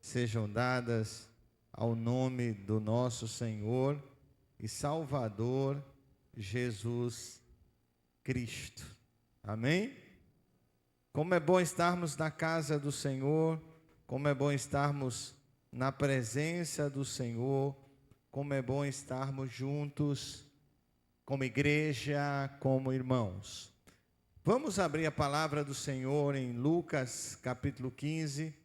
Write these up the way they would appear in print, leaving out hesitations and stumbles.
sejam dadas ao nome do nosso Senhor e Salvador Jesus Cristo. Amém? Como é bom estarmos na casa do Senhor, como é bom estarmos na presença do Senhor, como é bom estarmos juntos como igreja, como irmãos. Vamos abrir a palavra do Senhor em Lucas capítulo 15,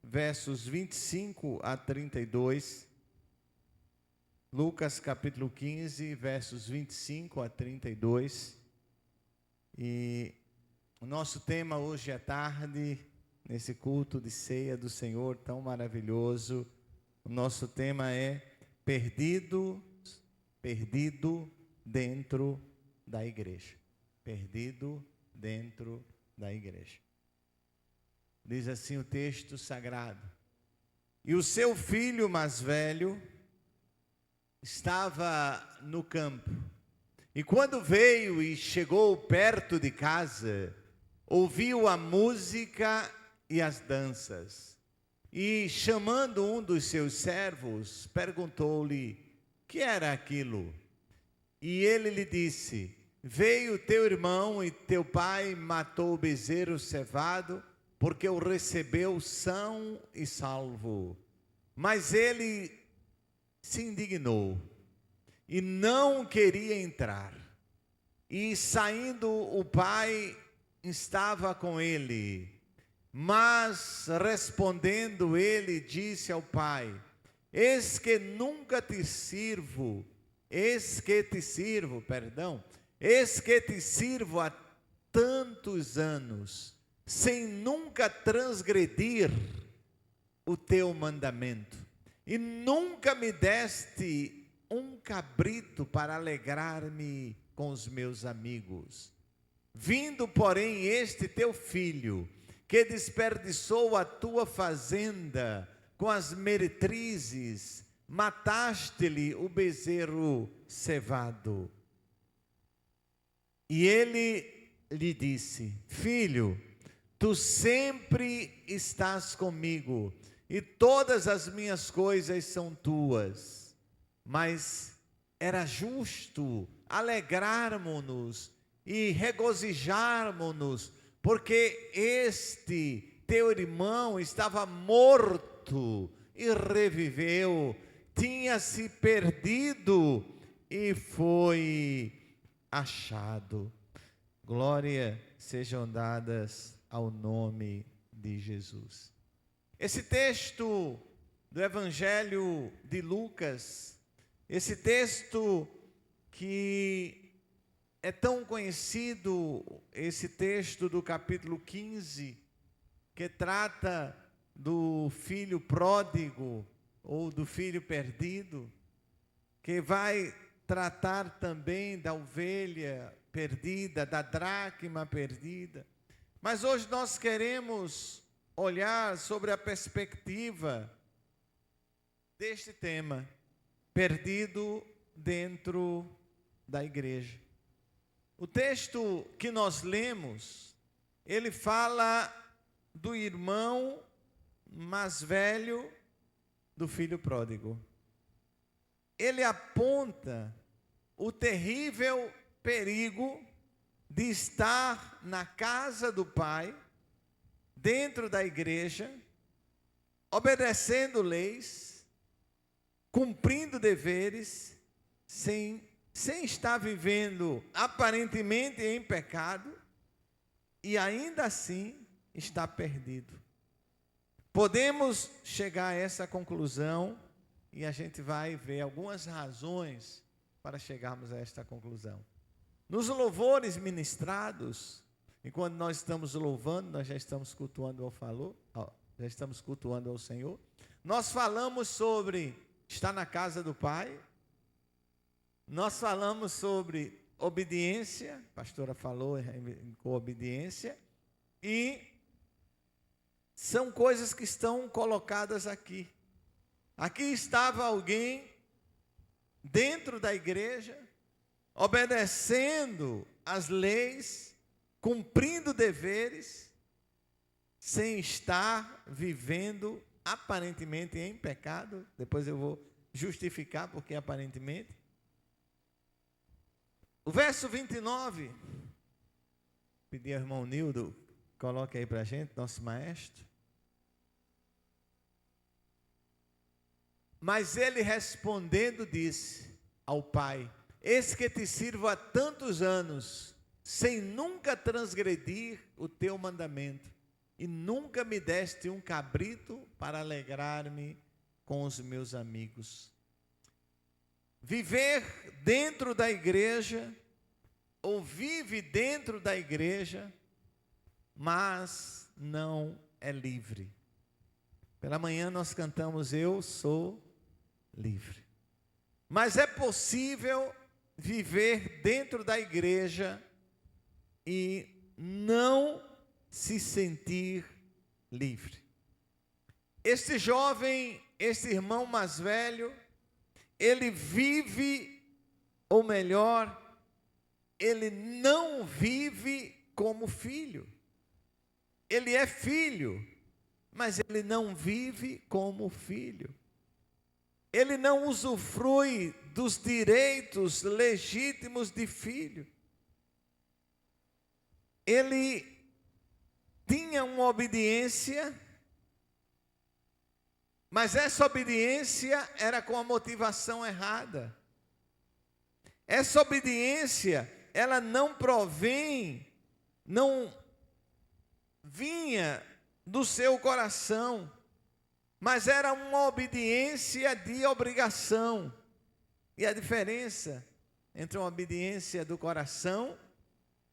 versos 25 a 32. Lucas capítulo 15, versos 25 a 32. E o nosso tema hoje à tarde, nesse culto de ceia do Senhor tão maravilhoso, o nosso tema é perdido dentro da igreja. Perdido dentro da igreja. Diz assim o texto sagrado: e o seu filho mais velho estava no campo, e quando veio e chegou perto de casa, ouviu a música e as danças, e chamando um dos seus servos, perguntou-lhe: que era aquilo? E ele lhe disse: veio teu irmão e teu pai matou o bezerro cevado, porque o recebeu são e salvo. Mas ele se indignou e não queria entrar. E saindo o pai estava com ele. Mas respondendo ele disse ao pai: eis que te sirvo há tantos anos, sem nunca transgredir o teu mandamento, e nunca me deste um cabrito para alegrar-me com os meus amigos. Vindo, porém, este teu filho, que desperdiçou a tua fazenda com as meretrizes, mataste-lhe o bezerro cevado. E ele lhe disse: filho, tu sempre estás comigo, e todas as minhas coisas são tuas. Mas era justo alegrarmos-nos e regozijarmos-nos, porque este teu irmão estava morto e reviveu, tinha se perdido e foi achado. Glória sejam dadas ao nome de Jesus. Esse texto do Evangelho de Lucas, esse texto que é tão conhecido, esse texto do capítulo 15, que trata do filho pródigo ou do filho perdido, que vai tratar também da ovelha perdida, da dracma perdida. Mas hoje nós queremos olhar sobre a perspectiva deste tema, perdido dentro da igreja. O texto que nós lemos, ele fala do irmão mais velho do filho pródigo. Ele aponta o terrível perigo de estar na casa do Pai, dentro da igreja, obedecendo leis, cumprindo deveres, sem estar vivendo aparentemente em pecado, e ainda assim está perdido. Podemos chegar a essa conclusão, e a gente vai ver algumas razões para chegarmos a esta conclusão. Nos louvores ministrados, enquanto nós estamos louvando, nós já estamos cultuando ao Senhor. Nós falamos sobre estar na casa do Pai. Nós falamos sobre obediência, a pastora falou em obediência, e são coisas que estão colocadas aqui. Aqui estava alguém dentro da igreja, obedecendo as leis, cumprindo deveres, sem estar vivendo aparentemente em pecado. Depois eu vou justificar porque aparentemente. O verso 29, pedi ao irmão Nildo, coloque aí para a gente, nosso maestro. Mas ele respondendo disse ao pai: eis que te sirvo há tantos anos, sem nunca transgredir o teu mandamento, e nunca me deste um cabrito para alegrar-me com os meus amigos. Viver dentro da igreja, ou vive dentro da igreja, mas não é livre. Pela manhã nós cantamos: eu sou livre. Mas é possível viver dentro da igreja e não se sentir livre. Este jovem, este irmão mais velho, ele vive, ou melhor, ele não vive como filho. Ele é filho, mas ele não vive como filho. Ele não usufrui dos direitos legítimos de filho. Ele tinha uma obediência, mas essa obediência era com a motivação errada. Essa obediência, ela não vinha do seu coração, mas era uma obediência de obrigação. E a diferença entre uma obediência do coração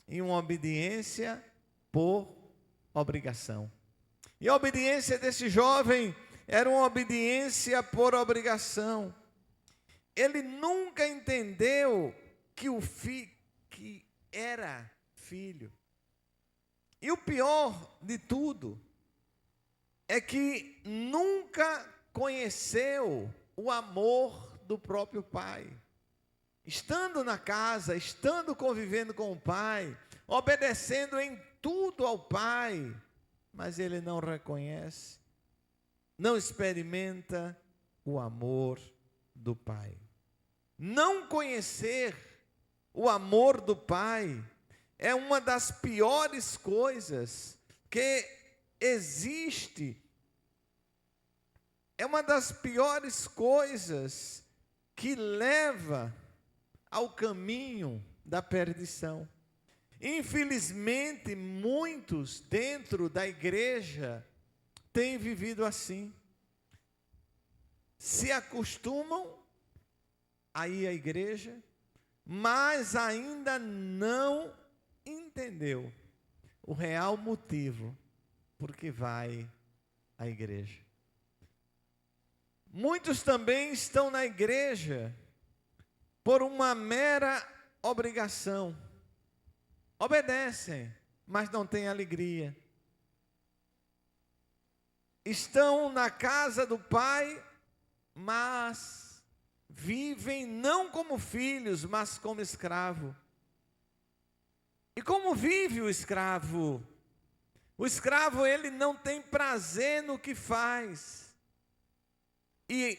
e uma obediência por obrigação. E a obediência desse jovem era uma obediência por obrigação. Ele nunca entendeu que era filho. E o pior de tudo é que nunca conheceu o amor do próprio pai. Estando na casa, estando convivendo com o pai, obedecendo em tudo ao pai, mas ele não reconhece, não experimenta o amor do pai. Não conhecer o amor do pai é uma das piores coisas que existe. É uma das piores coisas que leva ao caminho da perdição. Infelizmente, muitos dentro da igreja têm vivido assim. Se acostumam a ir à igreja, mas ainda não entendeu o real motivo por que vai à igreja. Muitos também estão na igreja por uma mera obrigação. Obedecem, mas não têm alegria. Estão na casa do pai, mas vivem não como filhos, mas como escravo. E como vive o escravo? O escravo, ele não tem prazer no que faz. E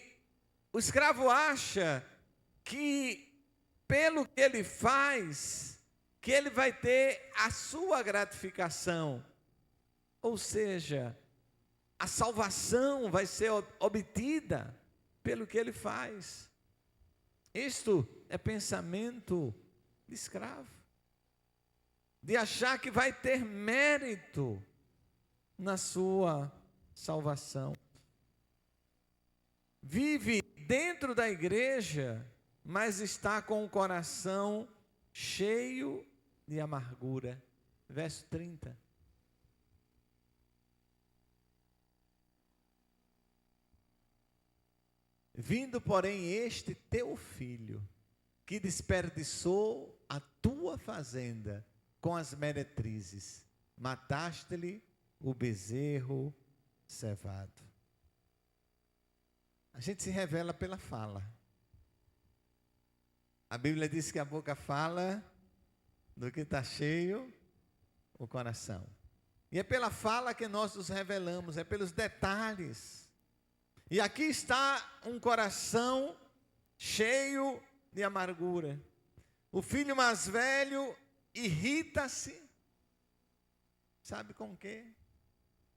o escravo acha que, pelo que ele faz, que ele vai ter a sua gratificação. Ou seja, a salvação vai ser obtida pelo que ele faz. Isto é pensamento de escravo. De achar que vai ter mérito na sua salvação. Vive dentro da igreja, mas está com o coração cheio de amargura. Verso 30. Vindo, porém, este teu filho, que desperdiçou a tua fazenda com as meretrizes, mataste-lhe o bezerro cevado. A gente se revela pela fala. A Bíblia diz que a boca fala do que está cheio o coração. E é pela fala que nós nos revelamos, é pelos detalhes E aqui está um coração cheio de amargura. O filho mais velho irrita-se, sabe com o quê?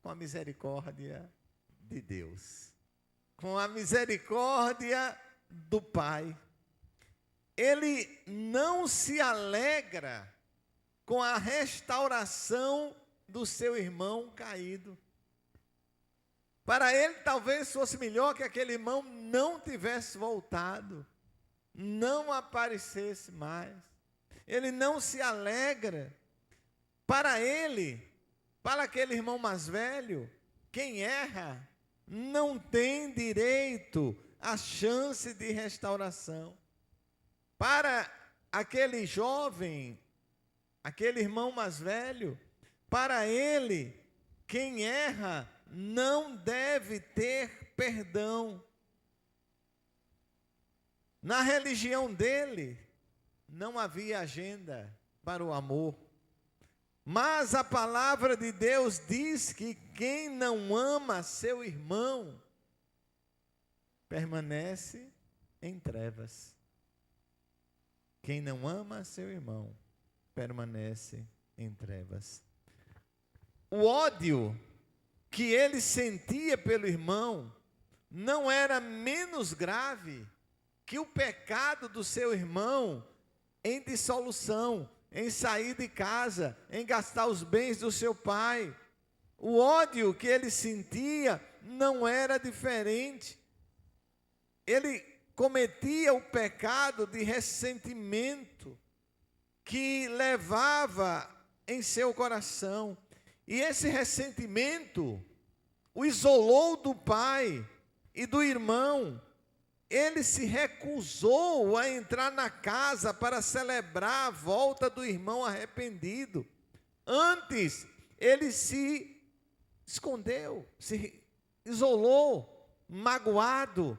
Com a misericórdia de Deus, com a misericórdia do Pai. Ele não se alegra com a restauração do seu irmão caído. Para ele talvez fosse melhor que aquele irmão não tivesse voltado, não aparecesse mais. Ele não se alegra. Para ele, para aquele irmão mais velho, quem erra não tem direito à chance de restauração. Para aquele jovem, aquele irmão mais velho, para ele, quem erra não deve ter perdão. Na religião dele, não havia agenda para o amor. Mas a palavra de Deus diz que quem não ama seu irmão, permanece em trevas. Quem não ama seu irmão, permanece em trevas. O ódio que ele sentia pelo irmão não era menos grave que o pecado do seu irmão em dissolução, em sair de casa, em gastar os bens do seu pai. O ódio que ele sentia não era diferente. Ele cometia o pecado de ressentimento que levava em seu coração. E esse ressentimento o isolou do pai e do irmão. Ele se recusou a entrar na casa para celebrar a volta do irmão arrependido. Antes, ele se escondeu, se isolou, magoado,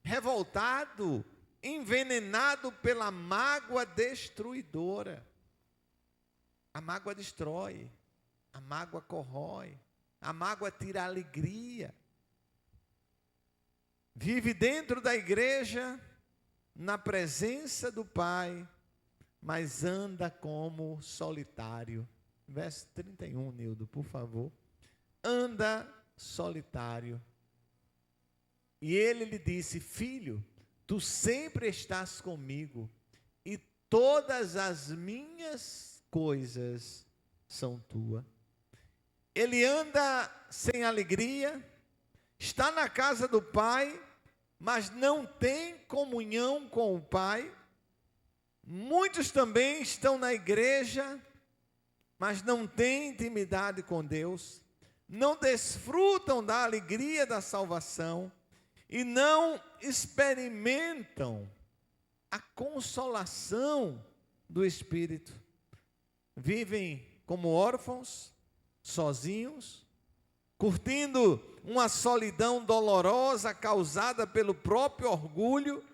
revoltado, envenenado pela mágoa destruidora. A mágoa destrói, a mágoa corrói, a mágoa tira a alegria. Vive dentro da igreja, na presença do Pai, mas anda como solitário. Verso 31, Nildo, por favor. Anda solitário. E ele lhe disse: filho, tu sempre estás comigo, e todas as minhas coisas são tuas. Ele anda sem alegria, está na casa do Pai, mas não tem comunhão com o Pai. Muitos também estão na igreja, mas não têm intimidade com Deus, não desfrutam da alegria da salvação e não experimentam a consolação do Espírito. Vivem como órfãos, sozinhos, curtindo uma solidão dolorosa causada pelo próprio orgulho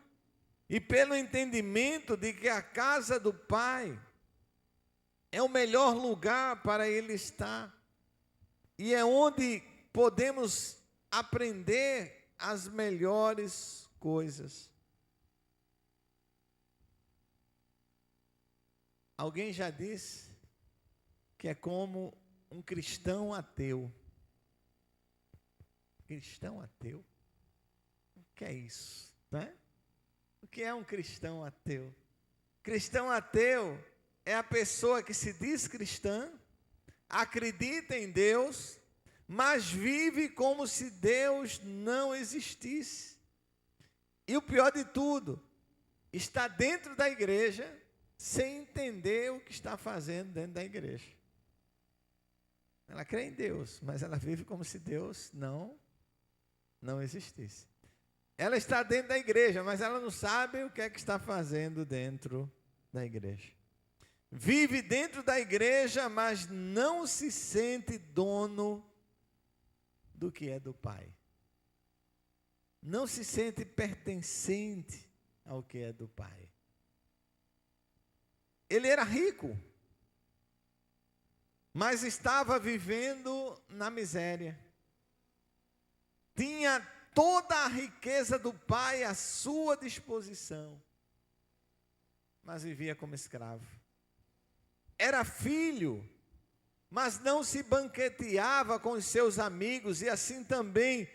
e pelo entendimento de que a casa do Pai é o melhor lugar para ele estar e é onde podemos aprender as melhores coisas. Alguém já disse que é como um cristão ateu. Cristão ateu? O que é isso? Né? O que é um cristão ateu? Cristão ateu é a pessoa que se diz cristã, acredita em Deus, mas vive como se Deus não existisse. E o pior de tudo, está dentro da igreja sem entender o que está fazendo dentro da igreja. Ela crê em Deus, mas ela vive como se Deus não existisse. Ela está dentro da igreja, mas ela não sabe o que é que está fazendo dentro da igreja. Vive dentro da igreja, mas não se sente dono do que é do Pai. Não se sente pertencente ao que é do Pai. Ele era rico, mas estava vivendo na miséria. Tinha toda a riqueza do pai à sua disposição, mas vivia como escravo. Era filho, mas não se banqueteava com os seus amigos, e assim também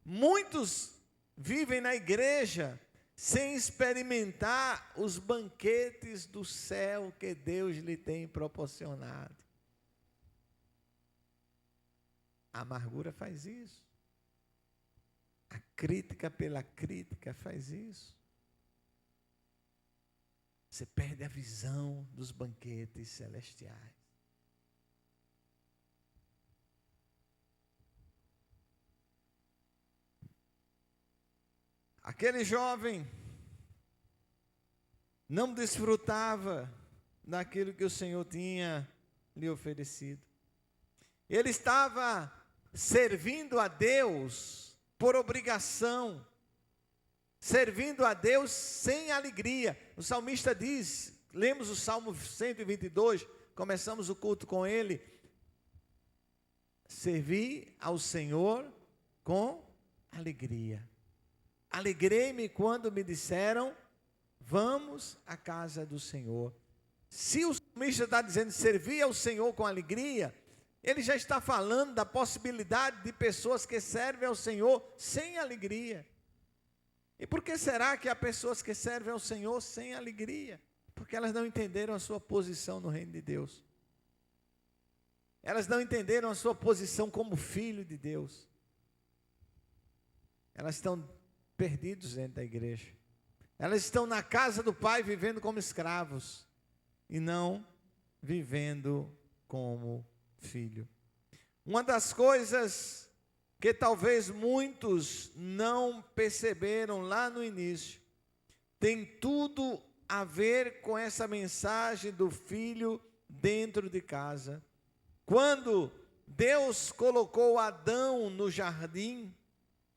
muitos vivem na igreja sem experimentar os banquetes do céu que Deus lhe tem proporcionado. A amargura faz isso. A crítica pela crítica faz isso. Você perde a visão dos banquetes celestiais. Aquele jovem não desfrutava daquilo que o Senhor tinha lhe oferecido. Ele estava servindo a Deus por obrigação, servindo a Deus sem alegria. O salmista diz, lemos o Salmo 122, começamos o culto com ele: servi ao Senhor com alegria. Alegrei-me quando me disseram, vamos à casa do Senhor. Se o salmista está dizendo servir ao Senhor com alegria, ele já está falando da possibilidade de pessoas que servem ao Senhor sem alegria. E por que será que há pessoas que servem ao Senhor sem alegria? Porque elas não entenderam a sua posição no reino de Deus. Elas não entenderam a sua posição como filho de Deus. Elas estão perdidos dentro da igreja. Elas estão na casa do Pai vivendo como escravos e não vivendo como filho. Uma das coisas que talvez muitos não perceberam lá no início, tem tudo a ver com essa mensagem do filho dentro de casa. Quando Deus colocou Adão no jardim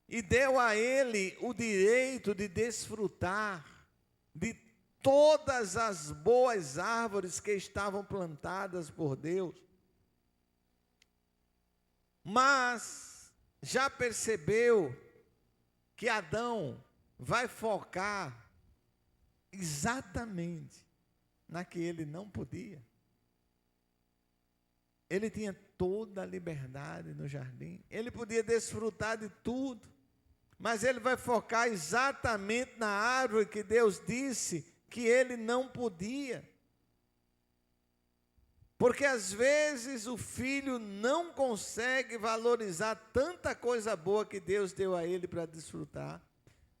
e deu a ele o direito de desfrutar de todas as boas árvores que estavam plantadas por Deus, mas já percebeu que Adão vai focar exatamente na que ele não podia. Ele tinha toda a liberdade no jardim, ele podia desfrutar de tudo, mas ele vai focar exatamente na árvore que Deus disse que ele não podia. Porque às vezes o filho não consegue valorizar tanta coisa boa que Deus deu a ele para desfrutar,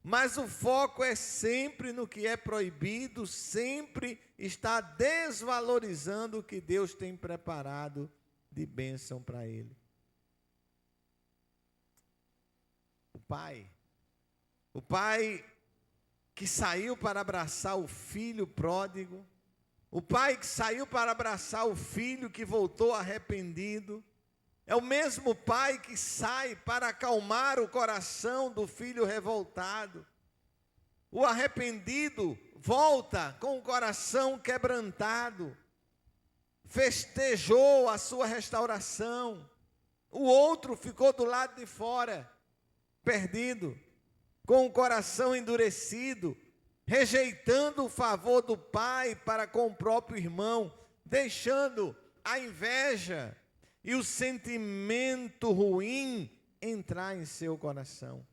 mas o foco é sempre no que é proibido, sempre está desvalorizando o que Deus tem preparado de bênção para ele. O pai que saiu para abraçar o filho pródigo, o pai que saiu para abraçar o filho que voltou arrependido, é o mesmo pai que sai para acalmar o coração do filho revoltado. O arrependido volta com o coração quebrantado, festejou a sua restauração. O outro ficou do lado de fora, perdido, com o coração endurecido, rejeitando o favor do pai para com o próprio irmão, deixando a inveja e o sentimento ruim entrar em seu coração.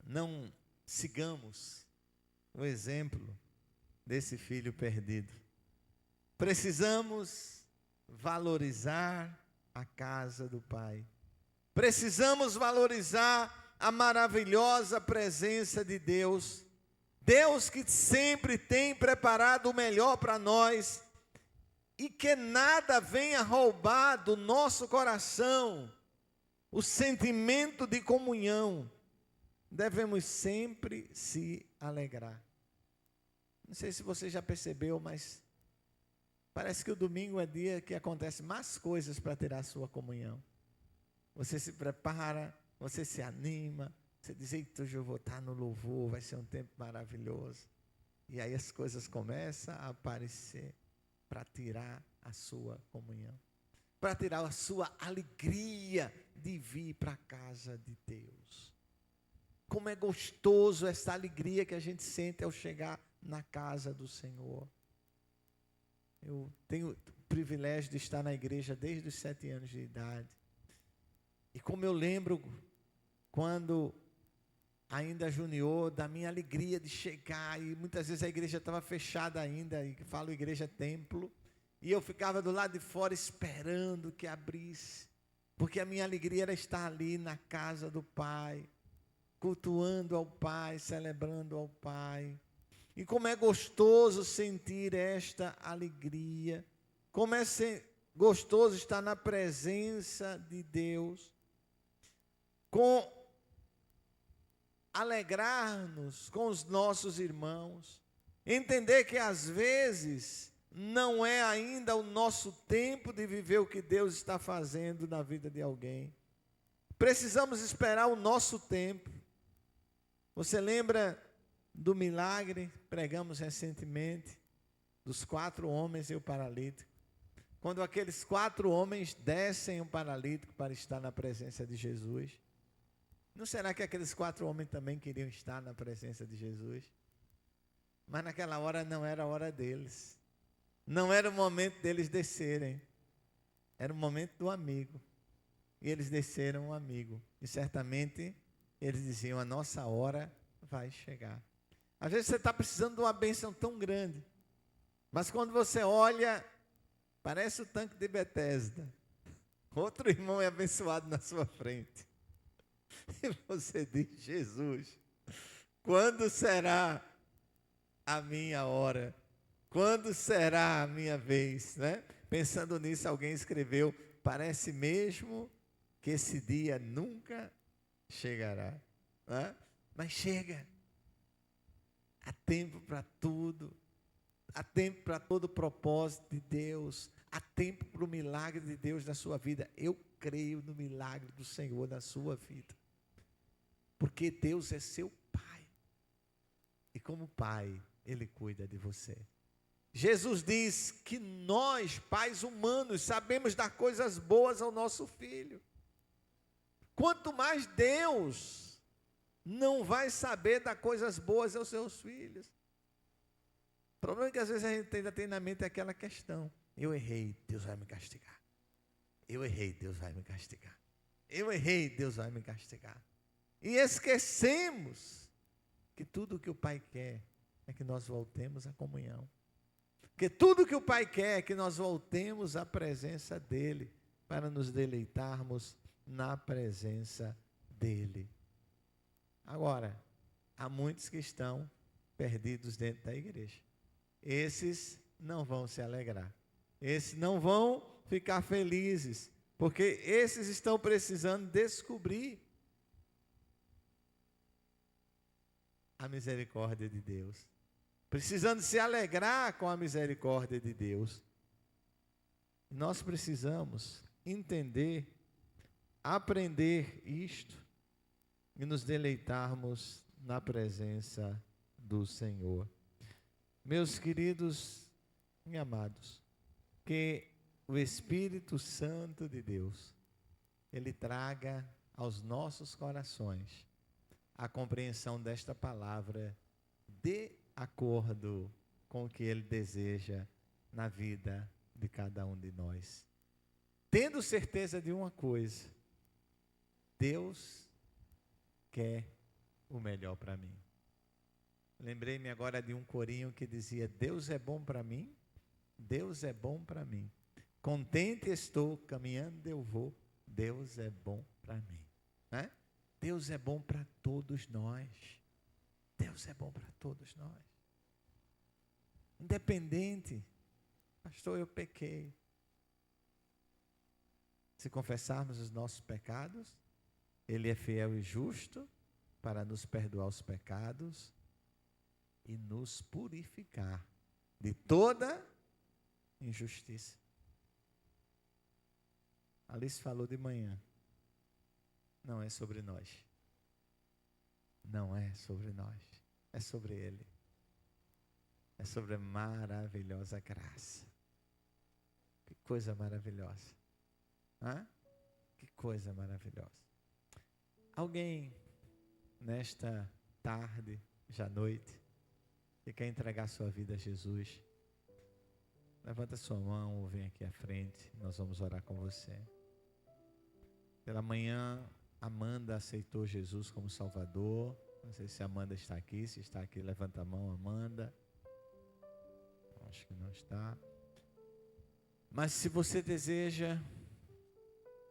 Não sigamos o exemplo desse filho perdido. Precisamos valorizar a casa do Pai. Precisamos valorizar a maravilhosa presença de Deus. Deus que sempre tem preparado o melhor para nós e que nada venha roubar do nosso coração o sentimento de comunhão. Devemos sempre se alegrar. Não sei se você já percebeu, mas parece que o domingo é dia que acontece mais coisas para ter a sua comunhão. Você se prepara, você se anima, você diz, eita, hoje eu vou estar no louvor, vai ser um tempo maravilhoso. E aí as coisas começam a aparecer para tirar a sua comunhão. para tirar a sua alegria de vir para a casa de Deus. Como é gostoso essa alegria que a gente sente ao chegar na casa do Senhor. Eu tenho o privilégio de estar na igreja desde os 7 anos de idade. E como eu lembro, quando ainda junior, da minha alegria de chegar, e muitas vezes a igreja estava fechada ainda, e falo igreja templo, e eu ficava do lado de fora esperando que abrisse, porque a minha alegria era estar ali na casa do Pai, cultuando ao Pai, celebrando ao Pai. E como é gostoso sentir esta alegria, como é gostoso estar na presença de Deus, com alegrar-nos com os nossos irmãos, entender que às vezes não é ainda o nosso tempo de viver o que Deus está fazendo na vida de alguém. Precisamos esperar o nosso tempo. Você lembra do milagre, pregamos recentemente, dos 4 homens e o paralítico? Quando aqueles 4 homens descem o paralítico para estar na presença de Jesus, não será que aqueles 4 homens também queriam estar na presença de Jesus? Mas naquela hora não era a hora deles. Não era o momento deles descerem. Era o momento do amigo. E eles desceram o amigo. E certamente eles diziam, a nossa hora vai chegar. Às vezes você está precisando de uma bênção tão grande. Mas quando você olha, parece o tanque de Betesda. Outro irmão é abençoado na sua frente. E você diz, Jesus, quando será a minha hora? Quando será a minha vez? Né? Pensando nisso, alguém escreveu, parece mesmo que esse dia nunca chegará. Né? Mas chega. Há tempo para tudo. Há tempo para todo o propósito de Deus. Há tempo para o milagre de Deus na sua vida. Eu creio no milagre do Senhor na sua vida. Porque Deus é seu Pai. E como Pai, Ele cuida de você. Jesus diz que nós, pais humanos, sabemos dar coisas boas ao nosso filho. Quanto mais Deus não vai saber dar coisas boas aos seus filhos. O problema é que às vezes a gente ainda tem na mente aquela questão. Eu errei, Deus vai me castigar. Eu errei, Deus vai me castigar. Eu errei, Deus vai me castigar. E esquecemos que tudo o que o Pai quer é que nós voltemos à comunhão. Que tudo o que o Pai quer é que nós voltemos à presença dEle, para nos deleitarmos na presença dEle. Agora, há muitos que estão perdidos dentro da igreja. Esses não vão se alegrar. Esses não vão ficar felizes, porque esses estão precisando descobrir a misericórdia de Deus, precisando se alegrar com a misericórdia de Deus. Nós precisamos entender, aprender isto e nos deleitarmos na presença do Senhor. Meus queridos e amados, que o Espírito Santo de Deus, Ele traga aos nossos corações a compreensão desta palavra de acordo com o que Ele deseja na vida de cada um de nós. Tendo certeza de uma coisa, Deus quer o melhor para mim. Lembrei-me agora de um corinho que dizia, Deus é bom para mim, Deus é bom para mim. Contente estou, caminhando eu vou, Deus é bom para mim. Né? Deus é bom para todos nós. Deus é bom para todos nós. Independente, pastor, eu pequei. Se confessarmos os nossos pecados, Ele é fiel e justo para nos perdoar os pecados e nos purificar de toda injustiça. Alice falou de manhã. Não é sobre nós. Não é sobre nós. É sobre Ele. É sobre a maravilhosa graça. Que coisa maravilhosa. Que coisa maravilhosa. Alguém nesta tarde, já noite, que quer entregar sua vida a Jesus, levanta sua mão ou vem aqui à frente, nós vamos orar com você. Pela manhã, Amanda aceitou Jesus como Salvador. Não sei se a Amanda está aqui. Se está aqui, levanta a mão, Amanda. Acho que não está. Mas se você deseja,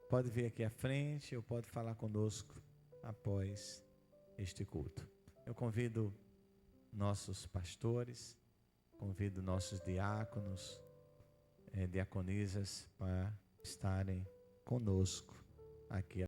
pode vir aqui à frente ou pode falar conosco após este culto. Eu convido nossos pastores, convido nossos diáconos, diaconisas para estarem conosco aqui.